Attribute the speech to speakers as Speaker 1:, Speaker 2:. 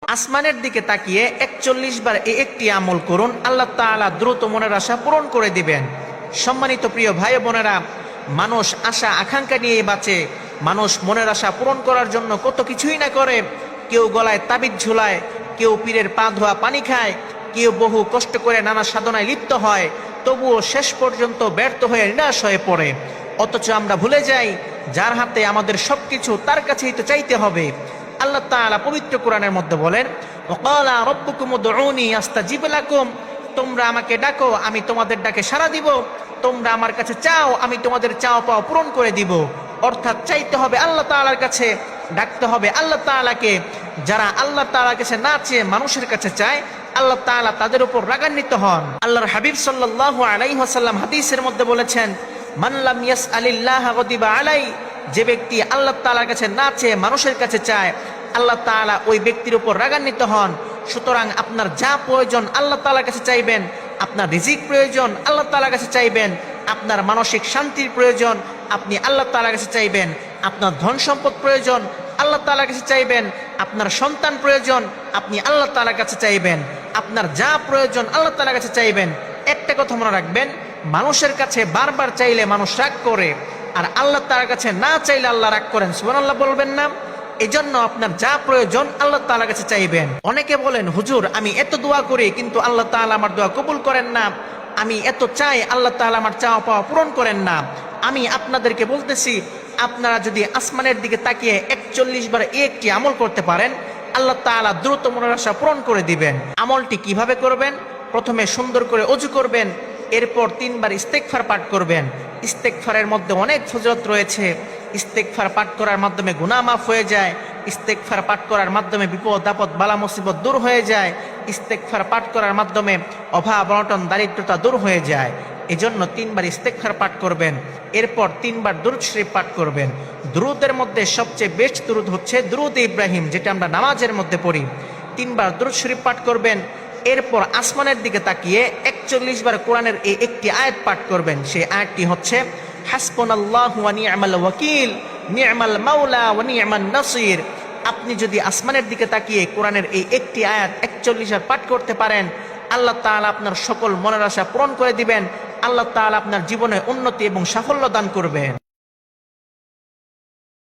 Speaker 1: আসমানের দিকে তাকিয়ে 41 বার এই একটি আমল করুন, আল্লাহ তাআলা দ্রুত মনের আশা পূরণ করে দিবেন। সম্মানিত প্রিয় ভাই বোনেরা, মানুষ আশা আকাঙ্ক্ষা নিয়ে বাঁচে। মানুষ মনের আশা পূরণ করার জন্য কত কিছুই না করে। কেউ গলায় তাবিজ ঝুলায়, কেউ পীরের পা ধোয়া পানি খায়, কেউ বহু কষ্ট করে নানা সাধনায় লিপ্ত হয়, তবুও শেষ পর্যন্ত ব্যর্থ হয়ে নিরাশ হয়ে পড়ে। অথচ আমরা ভুলে যাই, যার হাতে আমাদের সবকিছু তার কাছেই তো চাইতে হবে। আল্লাহ তাআলা পবিত্র কোরআনের মধ্যে বলেন, ওয়াকালা রাব্বুকুম উদউনি আস্তাজিব লাকুম, তোমরা আমাকে ডাকো, আমি তোমাদের ডাকে সাড়া দিব। তোমরা আমার কাছে চাও, আমি তোমাদের চাওয়া পাওয়া পূরণ করে দিব। অর্থাৎ চাইতে হবে আল্লাহ তাআলার কাছে, ডাকতে হবে আল্লাহ তাআলাকে। যারা আল্লাহ তাআলার কাছে না চেয়ে মানুষের কাছে চায়, আল্লাহ তাআলা তাদের উপর রাগান্বিত হন। আল্লাহর হাবিব সাল্লাল্লাহু আলাইহি ওয়াসাল্লাম হাদিসের মধ্যে বলেছেন, মান লাম ইয়াসআলিল্লাহ গাদিবা আলাই, যে ব্যক্তি আল্লাহ তাআলার কাছে না চেয়ে মানুষের কাছে চায়, আল্লাহ তাআলা ওই ব্যক্তির উপর রাগান্বিত হন। সুতরাং আপনার যা প্রয়োজন আল্লাহ তাআলার কাছে চাইবেন। আপনার রিজিক প্রয়োজন আল্লাহ তাআলার কাছে চাইবেন। আপনার মানসিক শান্তির প্রয়োজন আপনি আল্লাহ তাআলার কাছে চাইবেন। আপনার ধন সম্পদ প্রয়োজন আল্লাহ তাআলার কাছে চাইবেন। আপনার সন্তান প্রয়োজন আপনি আল্লাহ তাআলার কাছে চাইবেন। আপনার যা প্রয়োজন আল্লাহ তাআলার কাছে চাইবেন। একটা কথা মনে রাখবেন, মানুষের কাছে বারবার চাইলে মানুষ রাগ করে, আর আল্লাহ তাআলার কাছে না চাইলে আল্লাহ রাগ করেন। সুবহানাল্লাহ বলবেন না? এজন্য আপনার যা প্রয়োজন আল্লাহ তাআলার কাছে চাইবেন। অনেকে বলেন, হুজুর আমি এত দোয়া করি কিন্তু আল্লাহ তাআলা আমার দোয়া কবুল করেন না, আমি এত চাই আল্লাহ তাআলা আমার চাওয়া পাওয়া পূরণ করেন না। আমি আপনাদেরকে বলতেছি, আপনারা যদি আসমানের দিকে তাকিয়ে 41 বার একটি আমল করতে পারেন, আল্লাহ তাআলা দ্রুত মনের আশা পূরণ করে দিবেন। আমলটি কিভাবে করবেন? প্রথমে সুন্দর করে ওযু করবেন, এরপর 3 বার ইস্তেগফার পাঠ করবেন। ইস্তেগফারের মধ্যে অনেক ফজিলত রয়েছে। ইস্তেগফার পাঠ করার মাধ্যমে গুনাহ মাফ হয়ে যায়। ইস্তেগফার পাঠ করার মাধ্যমে বিপদ আপদ বালা মুসিবত দূর হয়ে যায়। ইস্তেগফার পাঠ করার মাধ্যমে অভাব অনটন দারিদ্রতা দূর হয়ে যায়। এজন্য 3 বার ইস্তেগফার পাঠ করবেন, এরপর 3 বার দুরূদ শরীফ পাঠ করবেন। দুরূদের মধ্যে সবচেয়ে বেস্ট দুরূদ হচ্ছে দুরূদ ইব্রাহিম, যেটা আমরা নামাজের মধ্যে পড়ি। 3 বার দুরূদ শরীফ পাঠ করবেন, এরপর আসমানের দিকে তাকিয়ে 41 বার কোরআনের এই একটি আয়াত পাঠ করবেন। সেই আয়াতটি হচ্ছে, হাসবুনাল্লাহু ওয়া নি'মাল ওয়াকিল, নি'মাল মাওলা ওয়া নি'মান নাসির। আপনি যদি আসমানের দিকে তাকিয়ে কোরআনের এই একটি আয়াত 41 বার পাঠ করতে পারেন, আল্লাহ তাআলা আপনার সকল মনের আশা পূরণ করে দিবেন। আল্লাহ তাআলা আপনার জীবনে উন্নতি এবং সাফল্য দান করবেন।